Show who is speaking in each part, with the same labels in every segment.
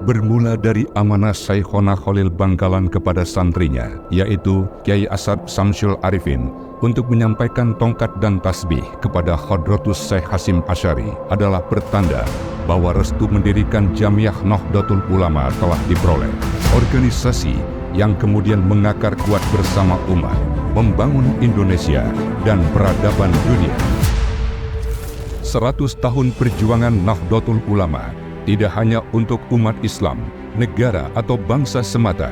Speaker 1: bermula dari amanah Syekhona Khalil Bangkalan kepada santrinya, yaitu Kiai Asad Samsyul Arifin, untuk menyampaikan tongkat dan tasbih kepada Hadratus Syekh Hasyim Asy'ari adalah pertanda bahwa restu mendirikan Jamiah Nahdlatul Ulama telah diperoleh. Organisasi yang kemudian mengakar kuat bersama umat, membangun Indonesia dan peradaban dunia. 100 tahun perjuangan Nahdlatul Ulama tidak hanya untuk umat Islam, negara atau bangsa semata,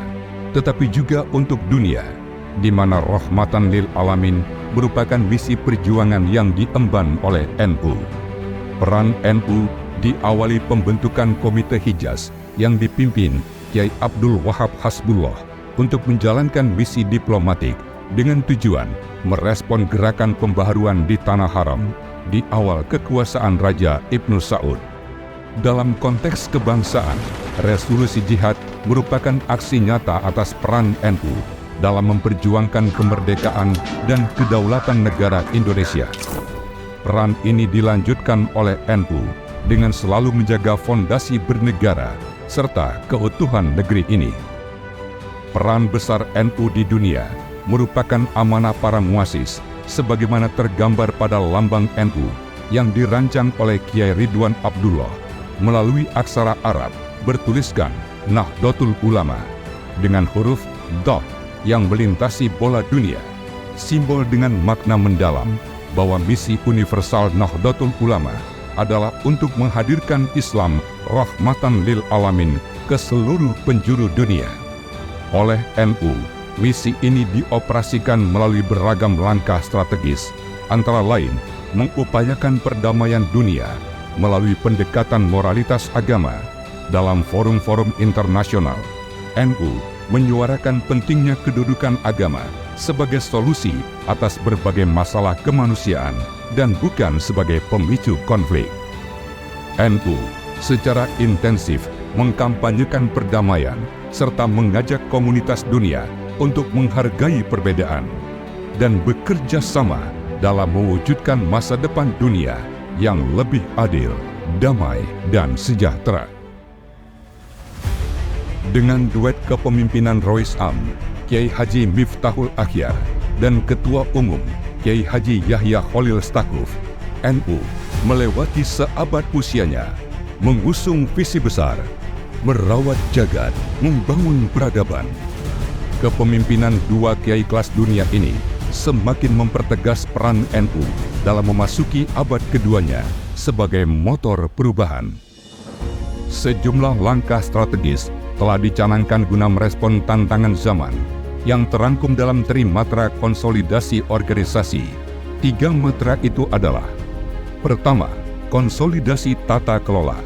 Speaker 1: tetapi juga untuk dunia, di mana rahmatan lil alamin merupakan misi perjuangan yang diemban oleh NU. Peran NU diawali pembentukan Komite Hijaz yang dipimpin Kiai Abdul Wahab Hasbullah untuk menjalankan misi diplomatik dengan tujuan merespon gerakan pembaharuan di Tanah Haram di awal kekuasaan Raja Ibnu Saud. Dalam konteks kebangsaan, resolusi jihad merupakan aksi nyata atas peran NU dalam memperjuangkan kemerdekaan dan kedaulatan negara Indonesia. Peran ini dilanjutkan oleh NU dengan selalu menjaga fondasi bernegara serta keutuhan negeri ini. Peran besar NU di dunia merupakan amanah para muassis, sebagaimana tergambar pada lambang NU yang dirancang oleh Kiai Ridwan Abdullah melalui aksara Arab bertuliskan Nahdlatul Ulama dengan huruf Dot yang melintasi bola dunia, simbol dengan makna mendalam bahwa misi universal Nahdlatul Ulama adalah untuk menghadirkan Islam rahmatan lil alamin ke seluruh penjuru dunia. Oleh NU, misi ini dioperasikan melalui beragam langkah strategis, antara lain mengupayakan perdamaian dunia melalui pendekatan moralitas agama. Dalam forum-forum internasional, NU menyuarakan pentingnya kedudukan agama sebagai solusi atas berbagai masalah kemanusiaan dan bukan sebagai pemicu konflik. NU secara intensif mengkampanyekan perdamaian serta mengajak komunitas dunia untuk menghargai perbedaan dan bekerja sama dalam mewujudkan masa depan dunia yang lebih adil, damai, dan sejahtera. Dengan duet kepemimpinan Rois Am, Kiai Haji Miftahul Akhyar, dan Ketua Umum Kiai Haji Yahya Khalil Stakuf, NU melewati seabad usianya, mengusung visi besar, merawat jagat, membangun peradaban. Kepemimpinan dua kiai kelas dunia ini semakin mempertegas peran NU dalam memasuki abad keduanya sebagai motor perubahan. Sejumlah langkah strategis telah dicanangkan guna merespon tantangan zaman yang terangkum dalam trimatra konsolidasi organisasi. 3 matra itu adalah: pertama, konsolidasi tata kelola.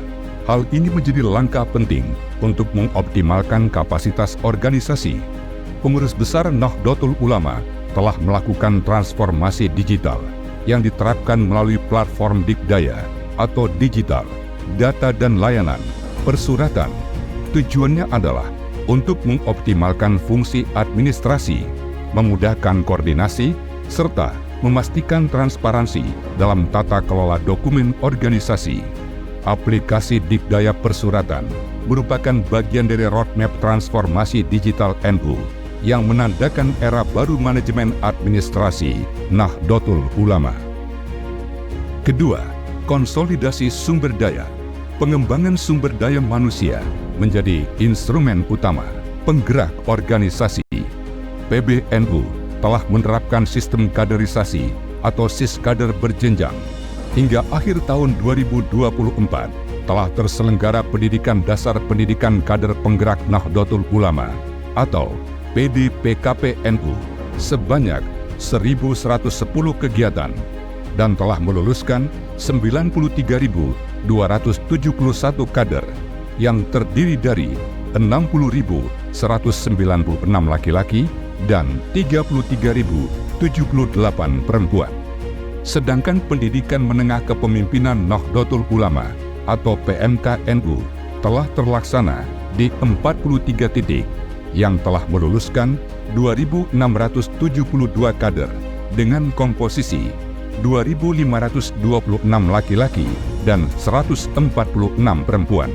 Speaker 1: Hal ini menjadi langkah penting untuk mengoptimalkan kapasitas organisasi. Pengurus besar Nahdlatul Ulama telah melakukan transformasi digital yang diterapkan melalui platform Dikdaya atau digital, data dan layanan, persuratan. Tujuannya adalah untuk mengoptimalkan fungsi administrasi, memudahkan koordinasi, serta memastikan transparansi dalam tata kelola dokumen organisasi. Aplikasi Dikdaya Persuratan merupakan bagian dari roadmap transformasi digital NU yang menandakan era baru manajemen administrasi Nahdlatul Ulama. Kedua, konsolidasi sumber daya. Pengembangan sumber daya manusia menjadi instrumen utama penggerak organisasi. PBNU telah menerapkan sistem kaderisasi atau siskader berjenjang. Hingga akhir tahun 2024 telah terselenggara pendidikan dasar pendidikan kader penggerak Nahdlatul Ulama atau PDPKP-NU sebanyak 1.110 kegiatan dan telah meluluskan 93.271 kader yang terdiri dari 60.196 laki-laki dan 33.078 perempuan. Sedangkan pendidikan menengah kepemimpinan Nahdlatul Ulama atau PMK-NU telah terlaksana di 43 titik yang telah meluluskan 2.672 kader dengan komposisi 2.526 laki-laki dan 146 perempuan.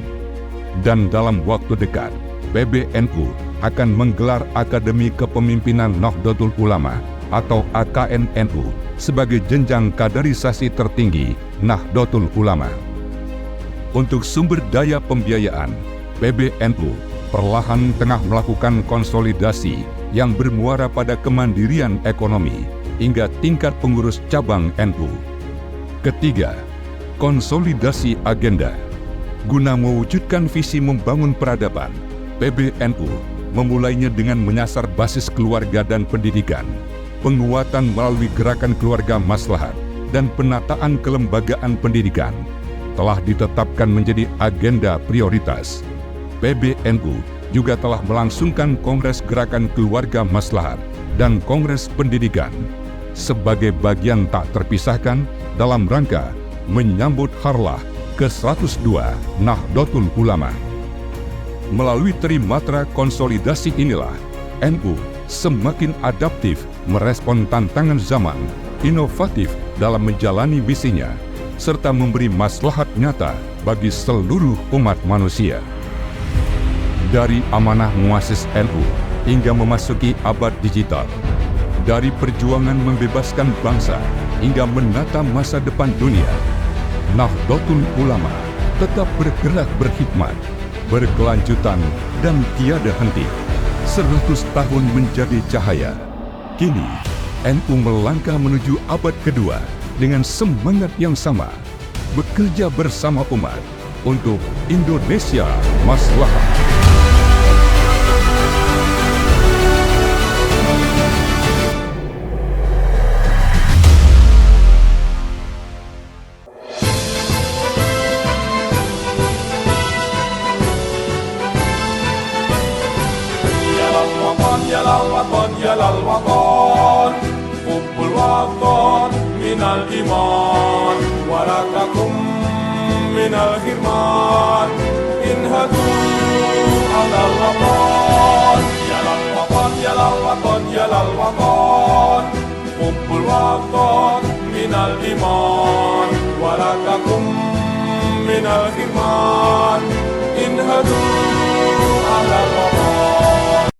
Speaker 1: Dan dalam waktu dekat, PBNU akan menggelar Akademi Kepemimpinan Nahdlatul Ulama atau AKNNU sebagai jenjang kaderisasi tertinggi Nahdlatul Ulama. Untuk sumber daya pembiayaan, PBNU perlahan tengah melakukan konsolidasi yang bermuara pada kemandirian ekonomi hingga tingkat pengurus cabang NU. Ketiga, konsolidasi agenda. Guna mewujudkan visi membangun peradaban, PBNU memulainya dengan menyasar basis keluarga dan pendidikan, penguatan melalui gerakan keluarga maslahat, dan penataan kelembagaan pendidikan telah ditetapkan menjadi agenda prioritas. PBNU juga telah melangsungkan Kongres Gerakan Keluarga Maslahat dan Kongres Pendidikan sebagai bagian tak terpisahkan dalam rangka menyambut harlah ke-102 Nahdlatul Ulama. Melalui trimatra konsolidasi inilah, NU semakin adaptif merespon tantangan zaman, inovatif dalam menjalani misinya, serta memberi maslahat nyata bagi seluruh umat manusia. Dari amanah muassis NU hingga memasuki abad digital, dari perjuangan membebaskan bangsa hingga menata masa depan dunia, Nahdlatul Ulama tetap bergerak berkhidmat, berkelanjutan dan tiada henti. 100 tahun menjadi cahaya. Kini, NU melangkah menuju abad kedua dengan semangat yang sama, bekerja bersama umat untuk Indonesia Maslahat.
Speaker 2: يا للوطن حب الوطن من الإيمان ولا تكن من الحرمان انهضوا على الوطن يا للوطن يا للوطن يا للوطن حب الوطن من الإيمان ولا تكن من الحرمان انهضوا على الوطن